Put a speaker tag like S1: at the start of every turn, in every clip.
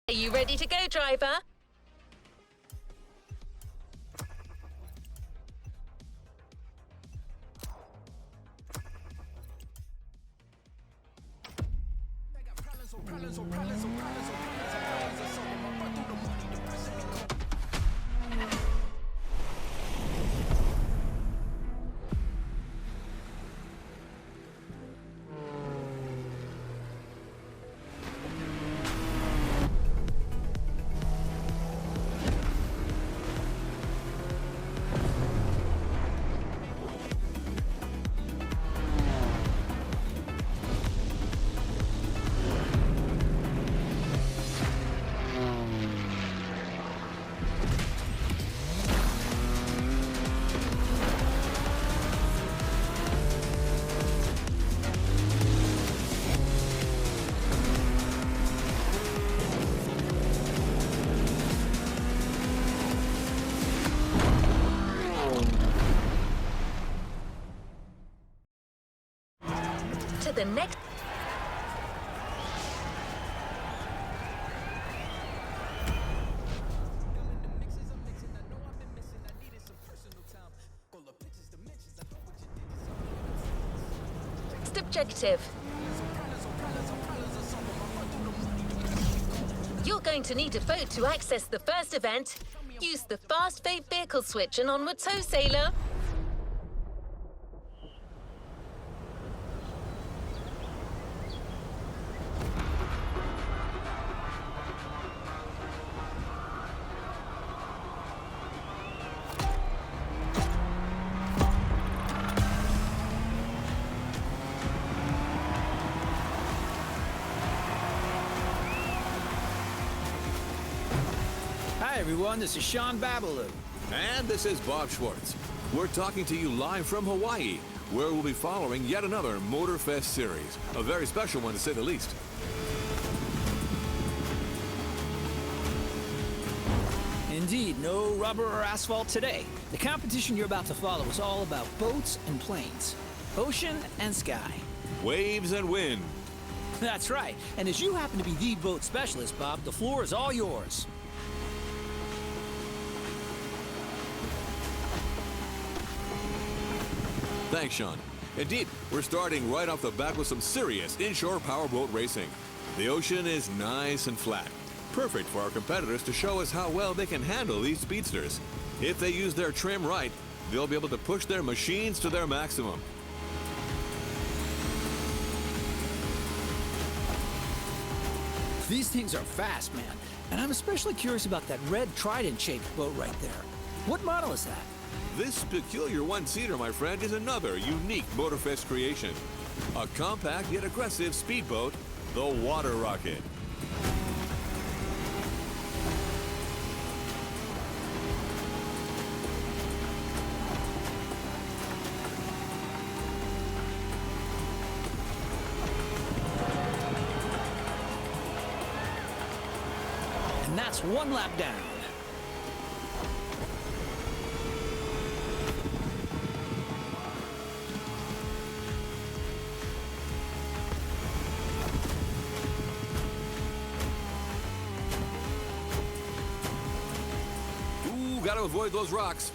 S1: Are you ready to go, driver? To the next. Objective. You're going to need a boat to access the first event. Use the fast fate vehicle switch and onwards ho, sailor.
S2: Hi everyone, this is Sean Babaloo.
S3: And this is Bob Schwartz. We're talking to you live from Hawaii, where we'll be following yet another motorfest series. A very special one, to say the least.
S2: Indeed, no rubber or asphalt today. The competition you're about to follow is all about boats and planes, ocean and sky.
S3: Waves and wind.
S2: That's right, and as you happen to be the boat specialist, Bob, the floor is all yours.
S3: Thanks, Sean. Indeed, we're starting right off the bat with some serious inshore powerboat racing. The ocean is nice and flat. Perfect for our competitors to show us how well they can handle these speedsters. If they use their trim right, they'll be able to push their machines to their maximum.
S2: These things are fast, man. And I'm especially curious about that red trident-shaped boat right there. What model is that?
S3: This peculiar one-seater, my friend, is another unique motorfest creation. A compact yet aggressive speedboat, the Water Rocket.
S2: And that's one lap down.
S3: Gotta avoid those rocks.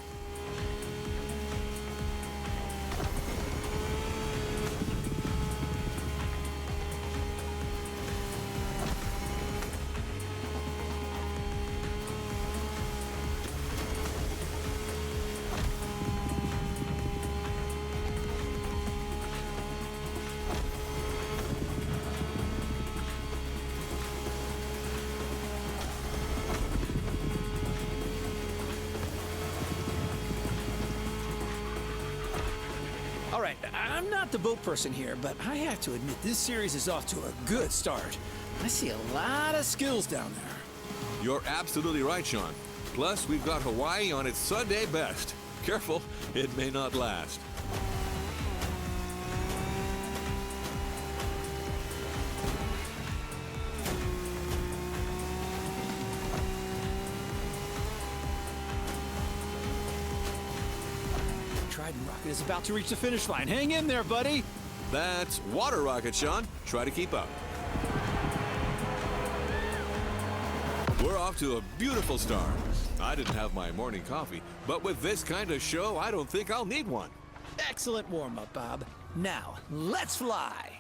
S2: All right, I'm not the boat person here, but I have to admit this series is off to a good start. I see a lot of skills down there.
S3: You're absolutely right, Sean. Plus, we've got Hawaii on its Sunday best. Careful, it may not last.
S2: Trident rocket is about to reach the finish line. Hang in there, buddy.
S3: That's Water Rocket, Sean. Try to keep up. We're off to a beautiful start. I didn't have my morning coffee, but with this kind of show, I don't think I'll need one.
S2: Excellent warm-up, Bob. Now, let's fly!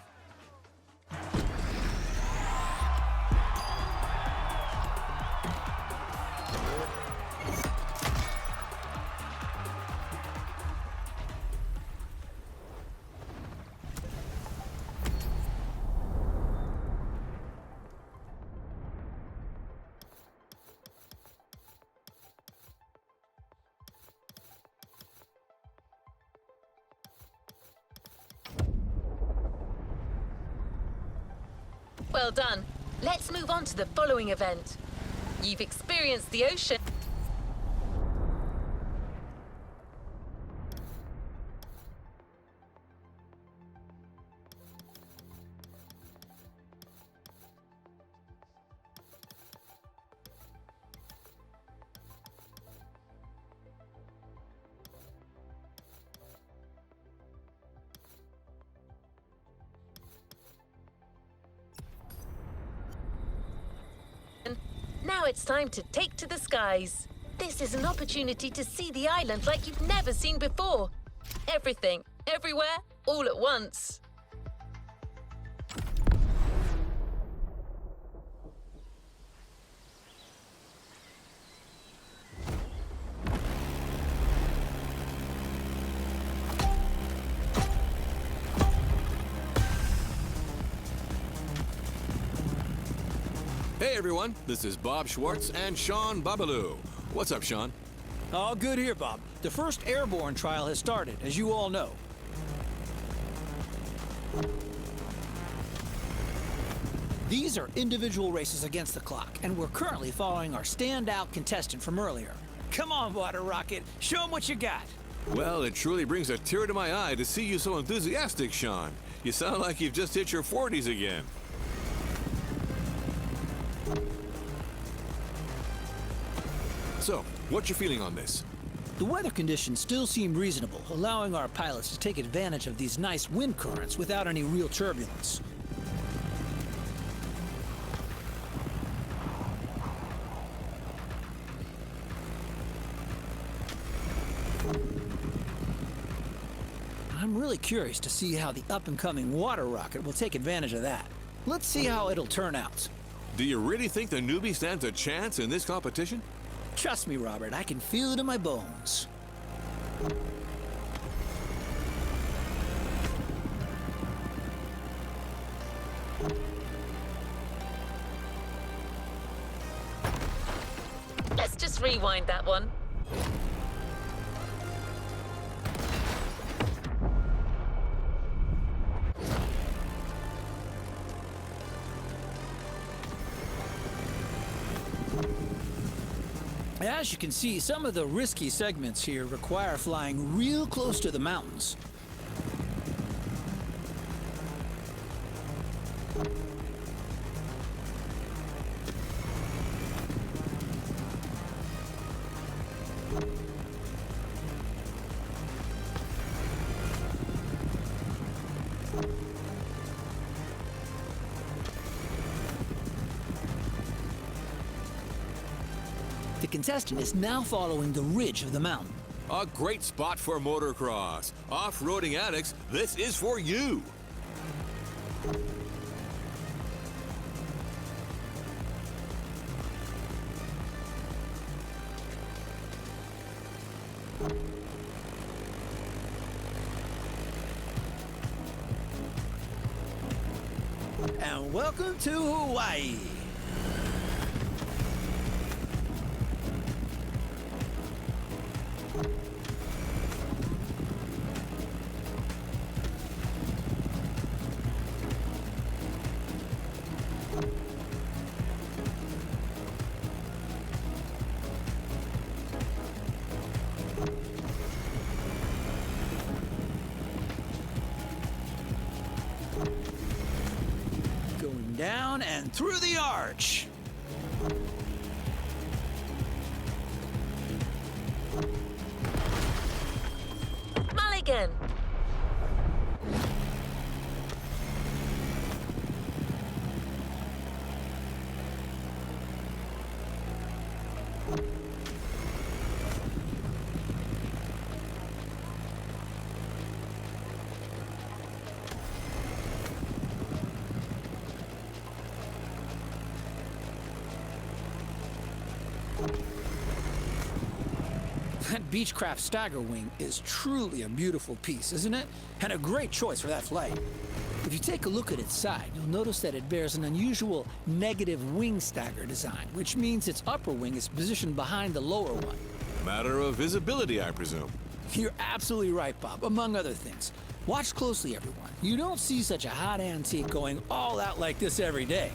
S1: Well done. Let's move on to the following event. You've experienced the ocean. Now it's time to take to the skies. This is an opportunity to see the island like you've never seen before. Everything, everywhere, all at once.
S3: Hey everyone, this is Bob Schwartz and Sean Babaloo. What's up, Sean?
S2: All good here, Bob. The first airborne trial has started, as you all know. These are individual races against the clock, and we're currently following our standout contestant from earlier. Come on, Water Rocket, show 'em what you got.
S3: Well, it truly brings a tear to my eye to see you so enthusiastic, Sean. You sound like you've just hit your 40s again. So, what's your feeling on this?
S2: The weather conditions still seem reasonable, allowing our pilots to take advantage of these nice wind currents without any real turbulence. I'm really curious to see how the up-and-coming water rocket will take advantage of that. Let's see how it'll turn out.
S3: Do you really think the newbie stands a chance in this competition?
S2: Trust me, Robert, I can feel it in my bones.
S1: Let's just rewind that one.
S2: As you can see, some of the risky segments here require flying real close to the mountains. The contestant is now following the ridge of the mountain.
S3: A great spot for motocross. Off-roading addicts, this is for you.
S2: And welcome to Hawaii. Going down and through the arch.
S1: Mulligan!
S2: That Beechcraft Stagger Wing is truly a beautiful piece, isn't it? And a great choice for that flight. If you take a look at its side, you'll notice that it bears an unusual negative wing stagger design, which means its upper wing is positioned behind the lower one.
S3: Matter of visibility, I presume.
S2: You're absolutely right, Bob, among other things. Watch closely, everyone. You don't see such a hot antique going all out like this every day.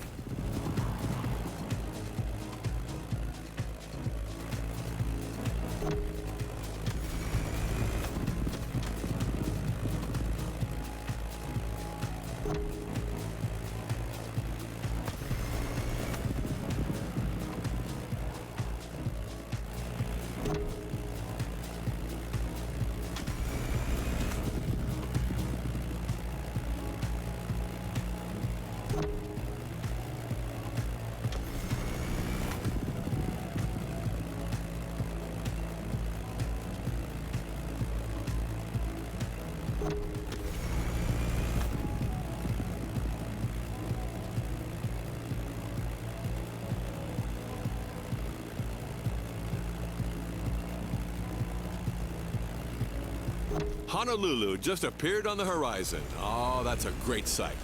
S3: Honolulu just appeared on the horizon. Oh, that's a great sight.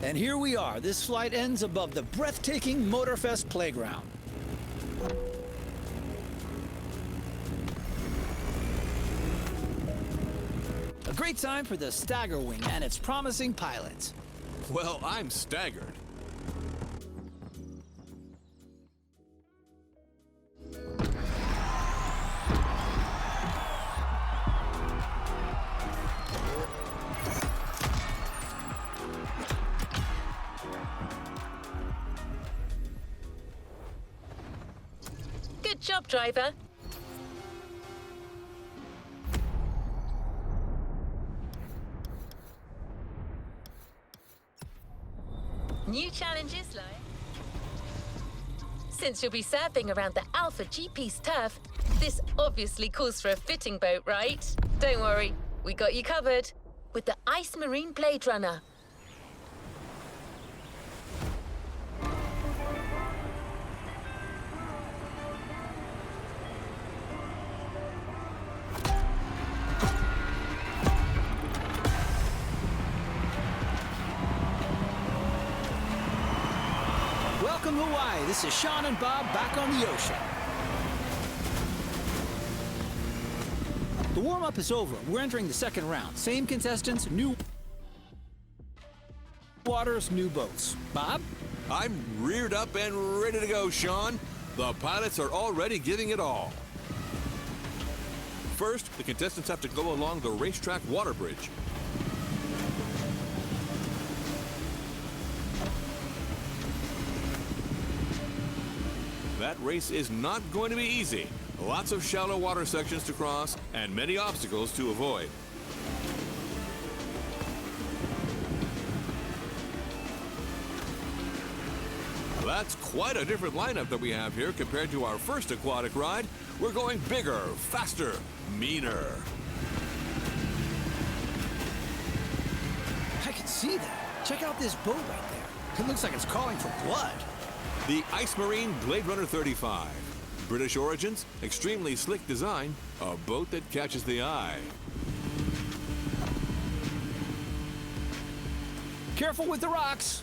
S2: And here we are. This flight ends above the breathtaking Motorfest playground. A great time for the Stagger Wing and its promising pilots.
S3: Well, I'm staggered.
S1: Good job, driver. New challenges lie. Since you'll be surfing around the Alpha G-Piece turf, this obviously calls for a fitting boat, right? Don't worry, we got you covered with the Ice Marine Blade Runner.
S2: Welcome Hawaii. This is Sean and Bob back on the ocean. The warm-up is over. We're entering the second round. Same contestants, new waters, new boats. Bob?
S3: I'm reared up and ready to go, Sean. The pilots are already giving it all. First, the contestants have to go along the racetrack water bridge. That race is not going to be easy. Lots of shallow water sections to cross and many obstacles to avoid. That's quite a different lineup that we have here compared to our first aquatic ride. We're going bigger, faster, meaner.
S2: I can see that. Check out this boat right there. It looks like it's calling for blood.
S3: The Ice Marine Blade Runner 35. British origins, extremely slick design, a boat that catches the eye.
S2: Careful with the rocks.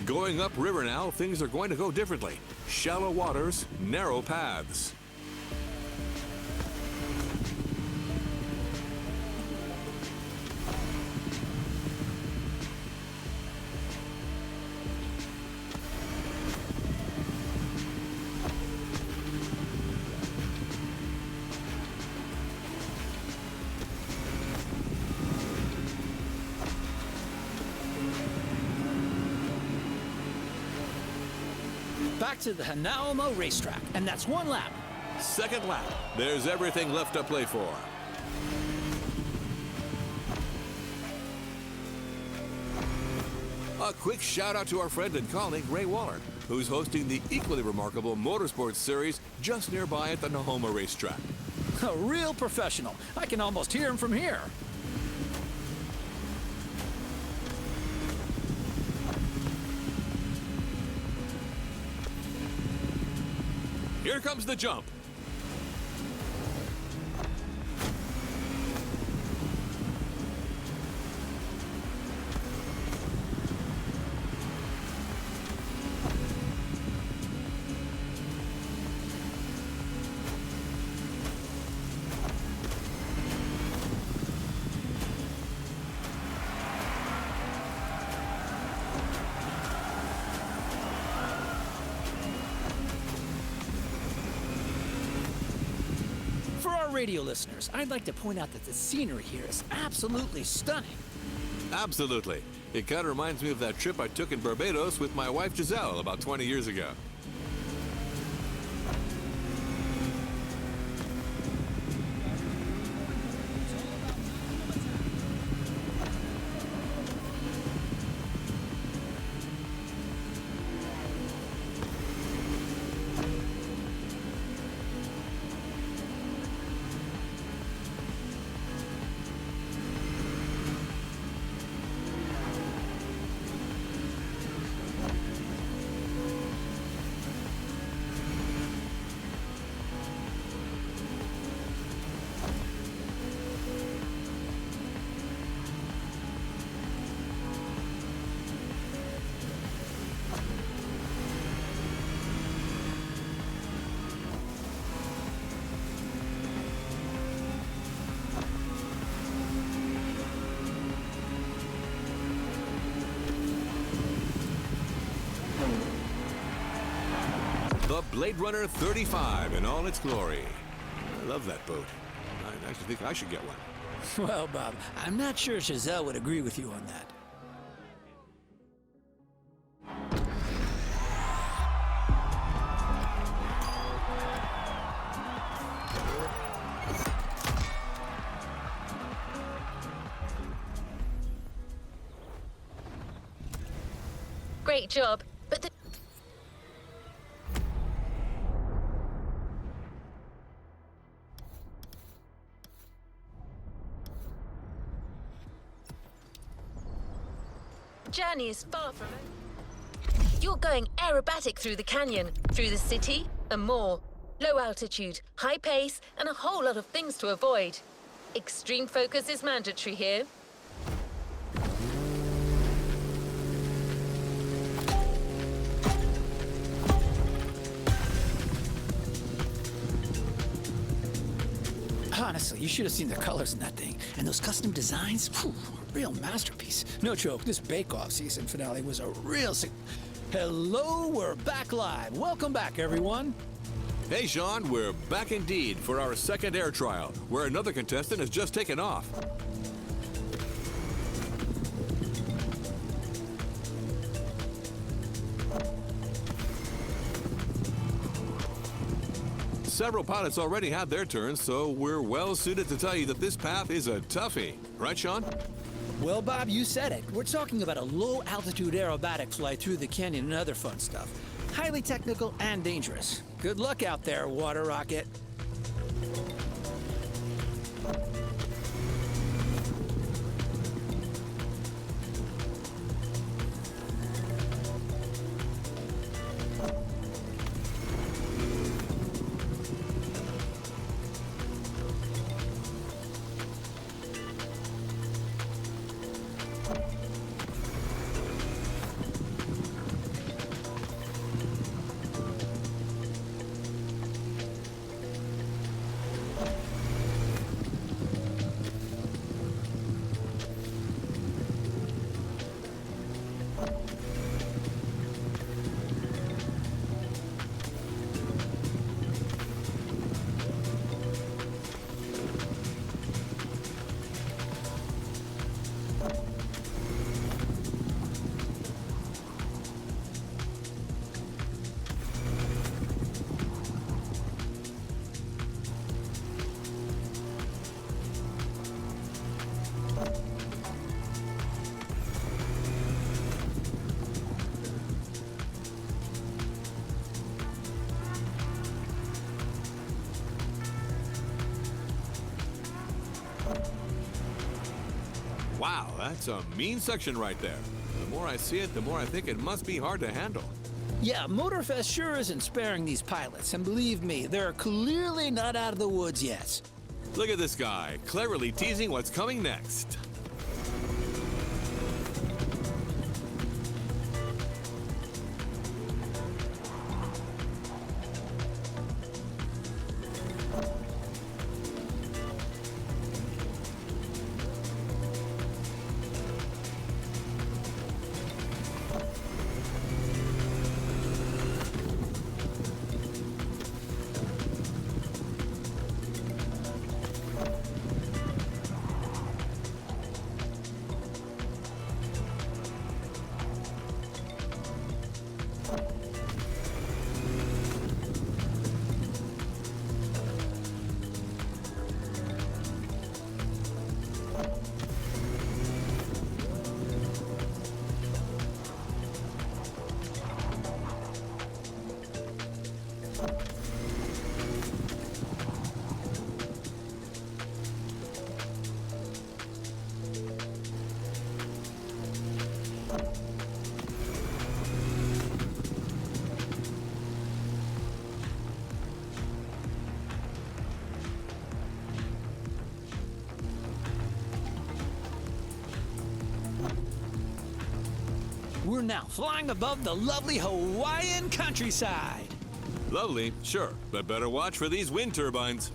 S3: Going upriver now, things are going to go differently. Shallow waters, narrow paths.
S2: Back to the Hanauma racetrack, and that's one lap.
S3: Second lap. There's everything left to play for. A quick shout out to our friend and colleague Ray Waller, who's hosting the equally remarkable motorsports series just nearby at the Nahoma racetrack.
S2: A real professional. I can almost hear him from here.
S3: Here comes the jump.
S2: For our radio listeners, I'd like to point out that the scenery here is absolutely stunning.
S3: Absolutely. It kind of reminds me of that trip I took in Barbados with my wife Giselle about 20 years ago. The Blade Runner 35 in all its glory. I love that boat. I actually think I should get one.
S2: Well, Bob, I'm not sure Giselle would agree with you on that.
S1: Great job, but the journey is far from over. You're going aerobatic through the canyon, through the city, and more. Low altitude, high pace, and a whole lot of things to avoid. Extreme focus is mandatory here.
S2: Honestly, you should have seen the colors in that thing. And those custom designs, whew, real masterpiece. No joke, this Bake-Off season finale was a real Hello, we're back live. Welcome back, everyone.
S3: Hey, Sean, we're back indeed for our second air trial, where another contestant has just taken off. Several pilots already had their turns, so we're well suited to tell you that this path is a toughie. Right, Sean?
S2: Well, Bob, you said it. We're talking about a low-altitude aerobatic flight through the canyon and other fun stuff. Highly technical and dangerous. Good luck out there, water rocket.
S3: Wow, that's a mean section right there. The more I see it, the more I think it must be hard to handle.
S2: Yeah, motorfest sure isn't sparing these pilots, and believe me, they're clearly not out of the woods yet.
S3: Look at this guy, cleverly teasing what's coming next.
S2: We're now flying above the lovely Hawaiian countryside.
S3: Lovely, sure, but better watch for these wind turbines.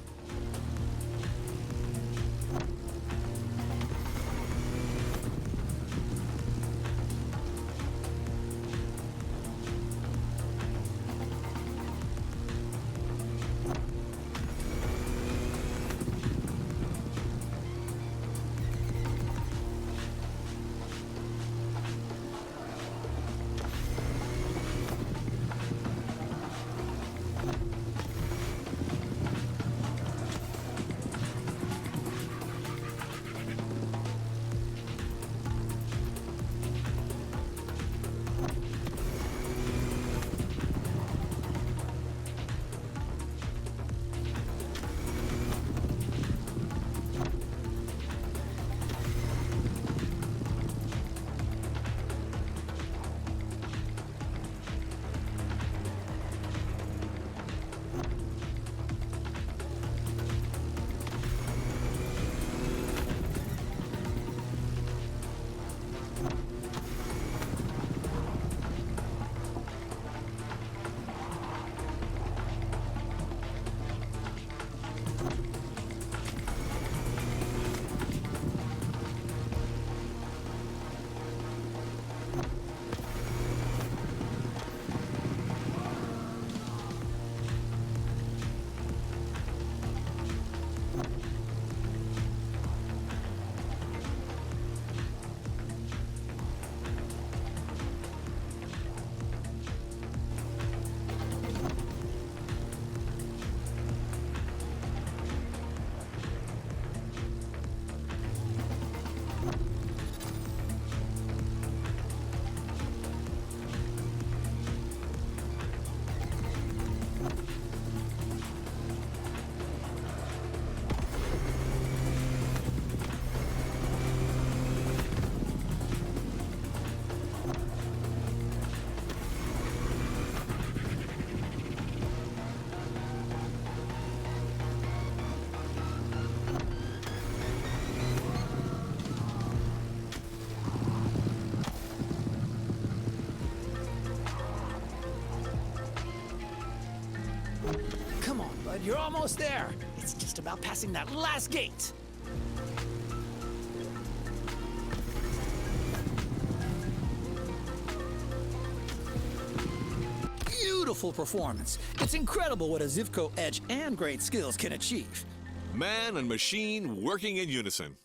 S2: You're almost there. It's just about passing that last gate. Beautiful performance. It's incredible what a Zivco edge and great skills can achieve.
S3: Man and machine working in unison.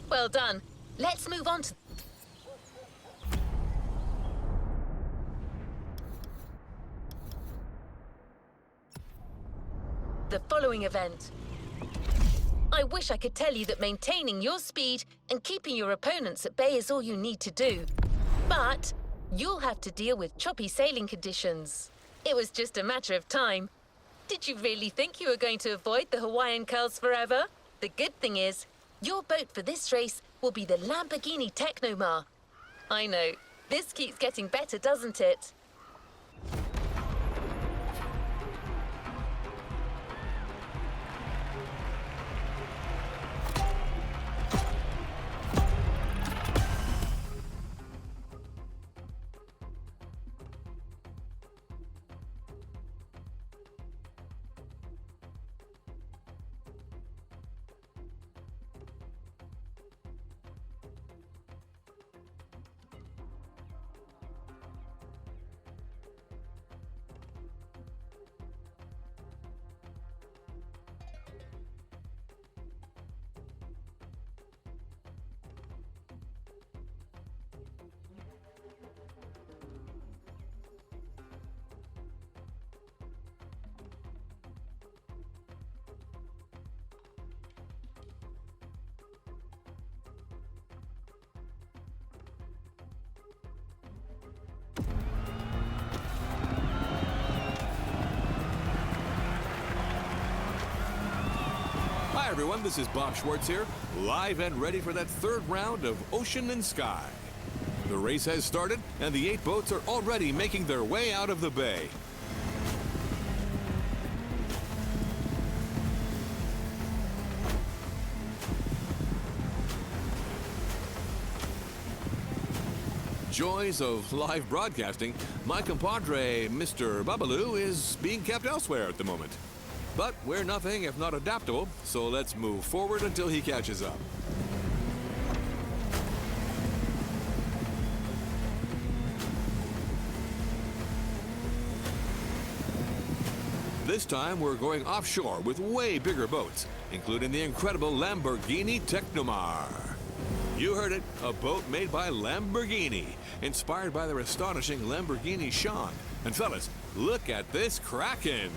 S1: Well done. Let's move on to... the following event. I wish I could tell you that maintaining your speed and keeping your opponents at bay is all you need to do. But you'll have to deal with choppy sailing conditions. It was just a matter of time. Did you really think you were going to avoid the Hawaiian curls forever? The good thing is, your boat for this race will be the Lamborghini Technomar. I know, this keeps getting better, doesn't it?
S3: Hi everyone, this is Bob Schwartz here, live and ready for that third round of Ocean and Sky. The race has started and the 8 boats are already making their way out of the bay. Joys of live broadcasting, my compadre, Mr. Babalu, is being kept elsewhere at the moment. But we're nothing if not adaptable, so let's move forward until he catches up. This time we're going offshore with way bigger boats, including the incredible Lamborghini Technomar. You heard it, a boat made by Lamborghini, inspired by their astonishing Lamborghini Sean. And fellas, look at this Kraken!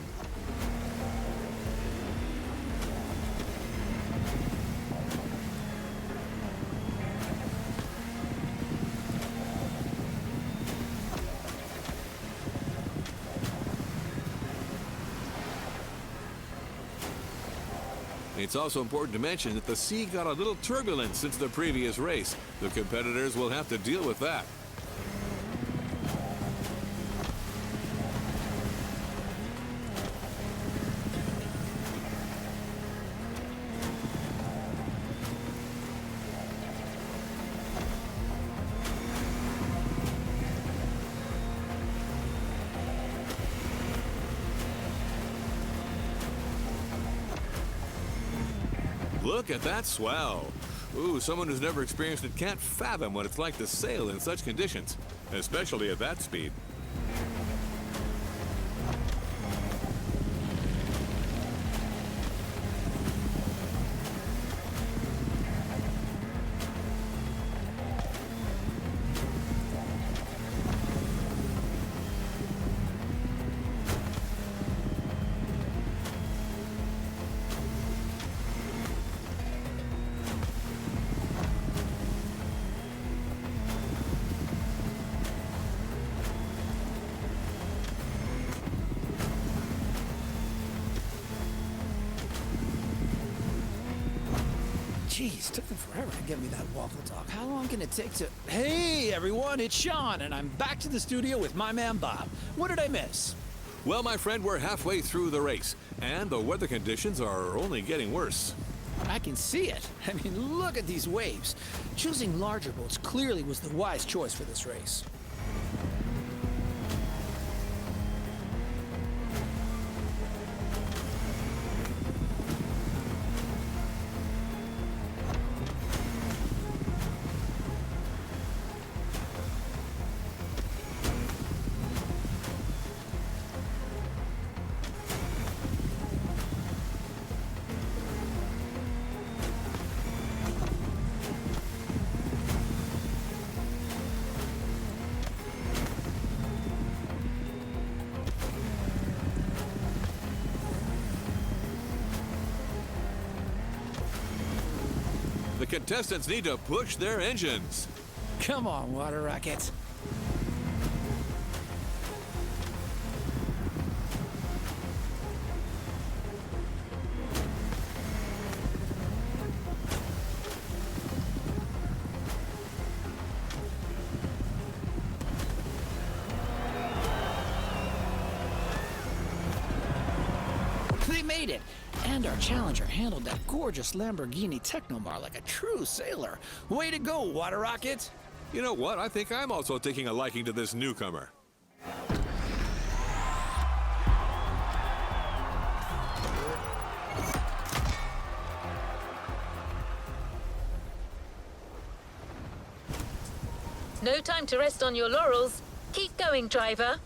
S3: It's also important to mention that the sea got a little turbulent since the previous race. The competitors will have to deal with that. Look at that swell. Ooh, someone who's never experienced it can't fathom what it's like to sail in such conditions, especially at that speed.
S2: Jeez, took them forever to get me that waffle talk. How long can it take to... Hey, everyone, it's Sean, and I'm back to the studio with my man, Bob. What did I miss?
S3: Well, my friend, we're halfway through the race, and the weather conditions are only getting worse.
S2: I can see it. I mean, look at these waves. Choosing larger boats clearly was the wise choice for this race.
S3: The contestants need to push their engines.
S2: Come on, water rockets. They made it! And our challenger handled that gorgeous Lamborghini Technomar like a true sailor. Way to go, water rockets!
S3: You know what? I think I'm also taking a liking to this newcomer.
S1: No time to rest on your laurels. Keep going, driver.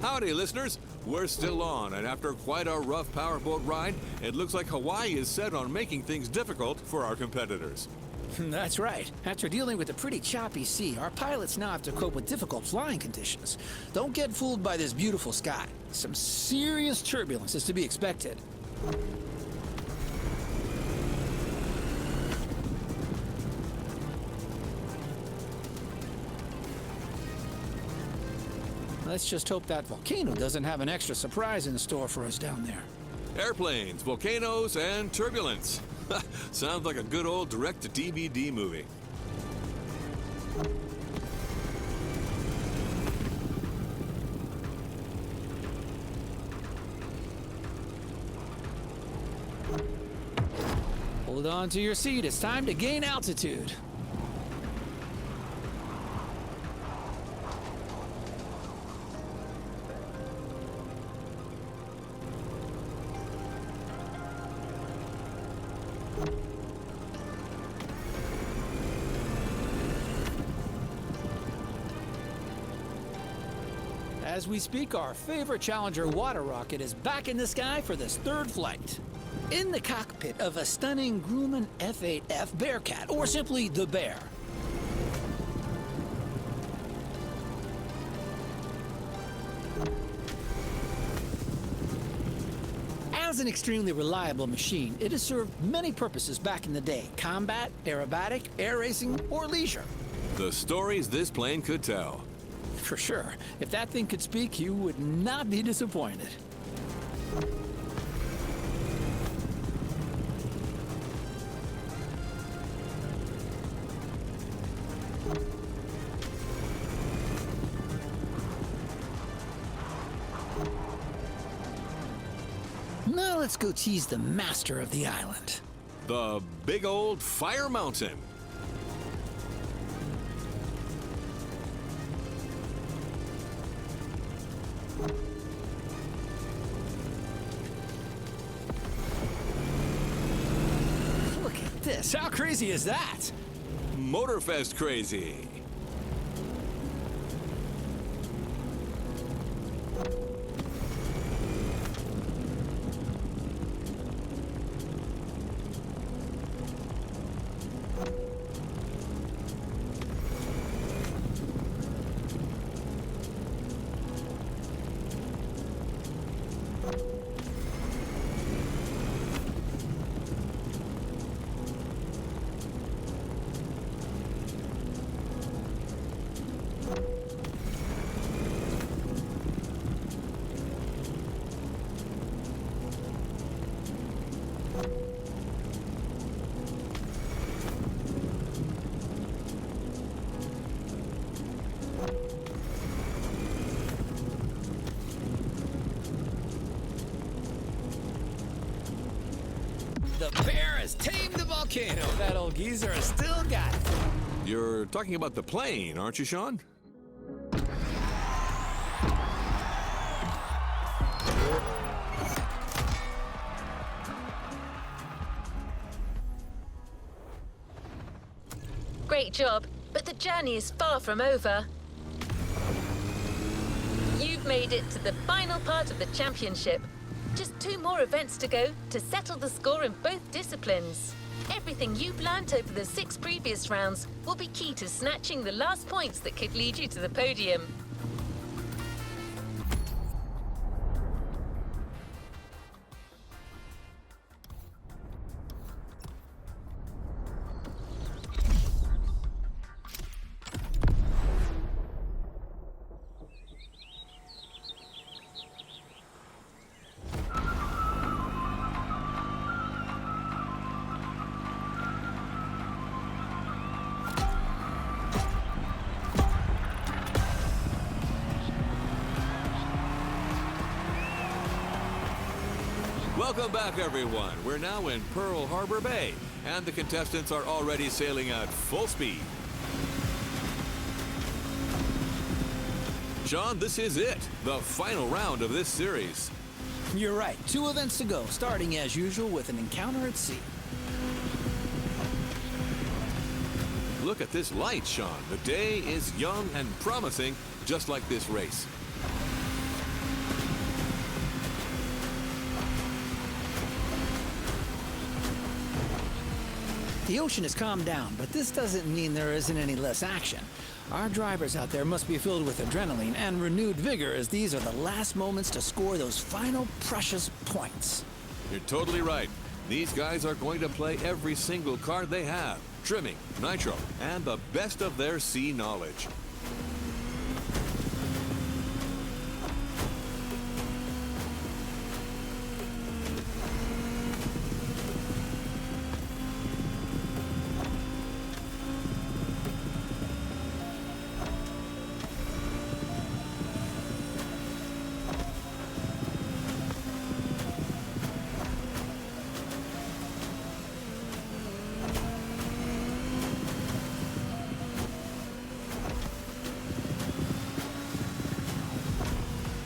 S3: Howdy, listeners. We're still on, and after quite a rough powerboat ride, it looks like Hawaii is set on making things difficult for our competitors.
S2: That's right. After dealing with a pretty choppy sea, our pilots now have to cope with difficult flying conditions. Don't get fooled by this beautiful sky. Some serious turbulence is to be expected. Let's just hope that volcano doesn't have an extra surprise in store for us down there.
S3: Airplanes, volcanoes, and turbulence. Sounds like a good old direct-to-DVD movie.
S2: Hold on to your seat. It's time to gain altitude. As we speak, our favorite Challenger water rocket is back in the sky for this third flight. In the cockpit of a stunning Grumman F8F Bearcat, or simply the Bear. As an extremely reliable machine, it has served many purposes back in the day: combat, aerobatic, air racing, or leisure.
S3: The stories this plane could tell.
S2: For sure. If that thing could speak, you would not be disappointed. Now let's go tease the master of the island.
S3: The big old fire mountain.
S2: Look at this. How crazy is that?
S3: Motorfest crazy.
S2: The bear has tamed the volcano. That old geezer has still got it.
S3: You're talking about the plane, aren't you, Sean?
S1: Great job, but the journey is far from over. You've made it to the final part of the championship. Just 2 more events to go to settle the score in both disciplines. Everything you've learnt over the 6 previous rounds will be key to snatching the last points that could lead you to the podium.
S3: Welcome back, everyone. We're now in Pearl Harbor Bay, and the contestants are already sailing at full speed. Sean, this is it, the final round of this series.
S2: You're right. 2 events to go, starting as usual with an encounter at sea.
S3: Look at this light, Sean. The day is young and promising, just like this race.
S2: The ocean has calmed down, but this doesn't mean there isn't any less action. Our drivers out there must be filled with adrenaline and renewed vigor, as these are the last moments to score those final precious points.
S3: You're totally right. These guys are going to play every single card they have. Trimming, nitro, and the best of their sea knowledge.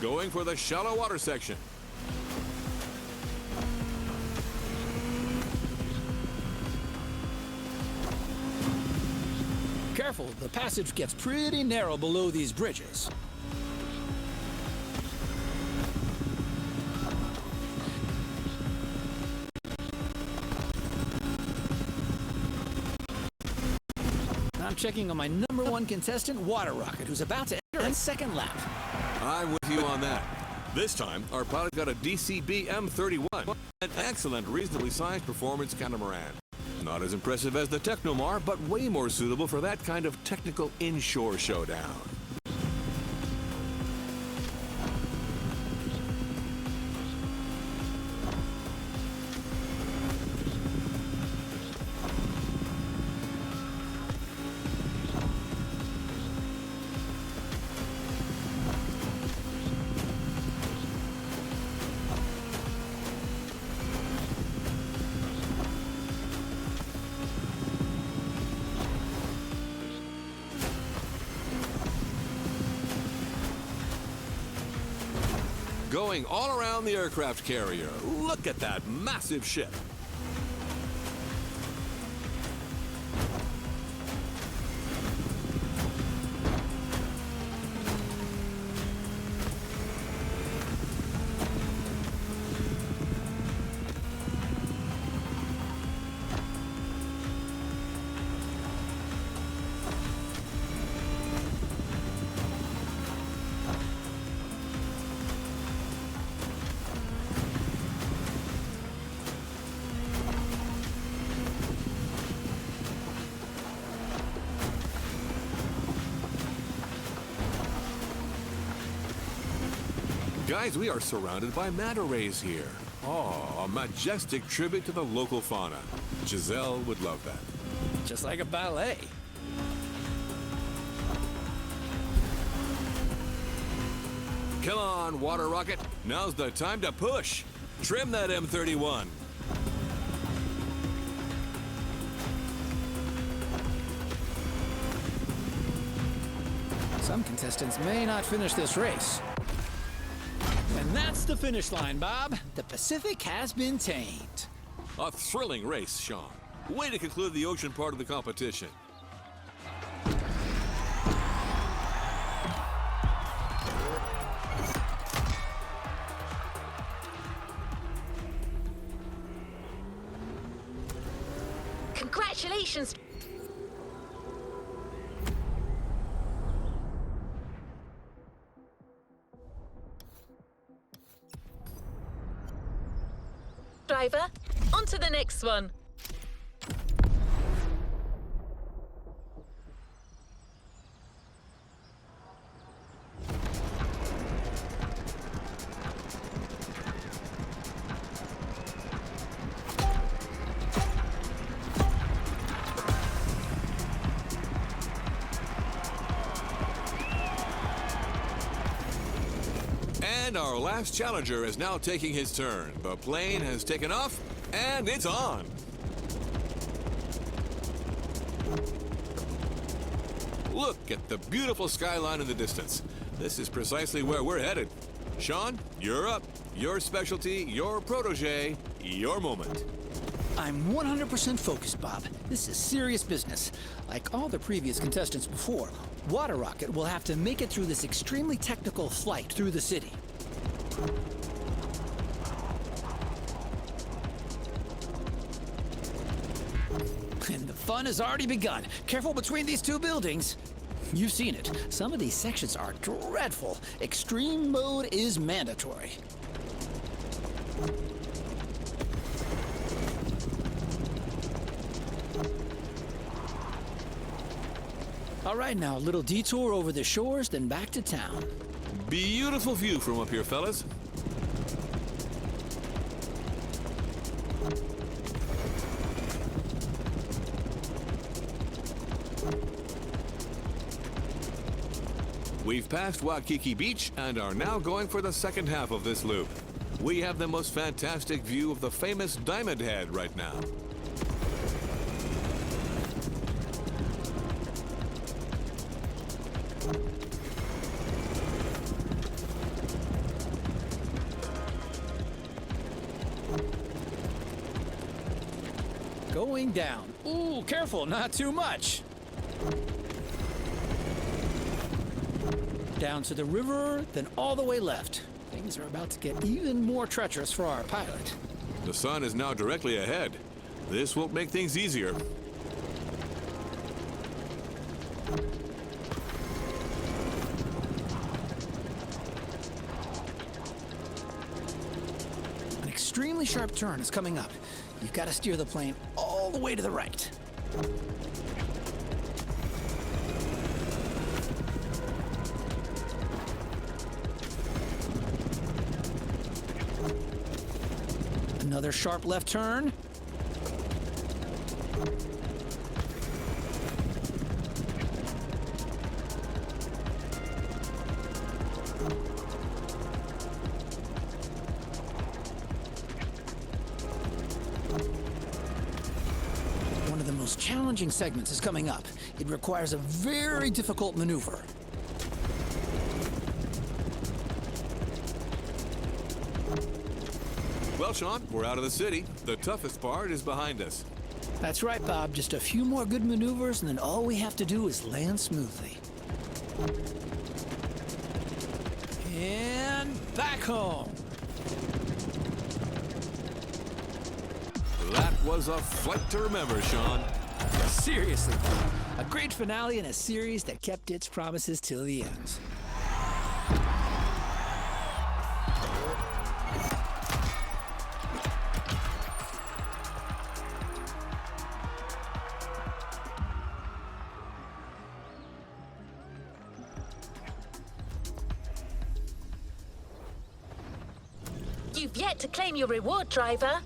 S3: Going for the shallow water section.
S2: Careful, the passage gets pretty narrow below these bridges. I'm checking on my #1 contestant, Water Rocket, who's about to enter his second lap.
S3: I'm with you on that. This time, our pilot got a DCB M31, an excellent, reasonably sized performance catamaran. Not as impressive as the Technomar, but way more suitable for that kind of technical inshore showdown. Going all around the aircraft carrier. Look at that massive ship. Guys, we are surrounded by manta rays here. Oh, a majestic tribute to the local fauna. Giselle would love that.
S2: Just like a ballet.
S3: Come on, Water Rocket. Now's the time to push. Trim that M31.
S2: Some contestants may not finish this race. And that's the finish line, Bob. The Pacific has been tamed.
S3: A thrilling race, Sean. Way to conclude the ocean part of the competition.
S1: Congratulations! Driver, on to the next one.
S3: And our last challenger is now taking his turn. The plane has taken off, and it's on. Look at the beautiful skyline in the distance. This is precisely where we're headed. Sean, you're up. Your specialty, your protege, your moment.
S2: I'm 100% focused, Bob. This is serious business. Like all the previous contestants before, Water Rocket will have to make it through this extremely technical flight through the city. And the fun has already begun. Careful between these two buildings. You've seen it. Some of these sections are dreadful. Extreme mode is mandatory. All right, now a little detour over the shores, then back to town.
S3: Beautiful view from up here, fellas. We've passed Waikiki Beach and are now going for the second half of this loop. We have the most fantastic view of the famous Diamond Head right now.
S2: Going down. Ooh, careful, not too much. Down to the river, then all the way left. Things are about to get even more treacherous for our pilot.
S3: The sun is now directly ahead. This won't make things easier.
S2: An extremely sharp turn is coming up. You've got to steer the plane all the way to the right. Another sharp left turn. One of the most challenging segments is coming up. It requires a very difficult maneuver.
S3: Well, Sean, we're out of the city. The toughest part is behind us.
S2: That's right, Bob. Just a few more good maneuvers, and then all we have to do is land smoothly. And back home.
S3: That was a flight to remember, Sean.
S2: Seriously, a great finale in a series that kept its promises till the end.
S1: You've yet to claim your reward, driver.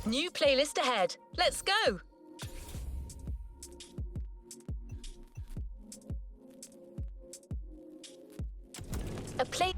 S1: New playlist ahead. Let's go. A play...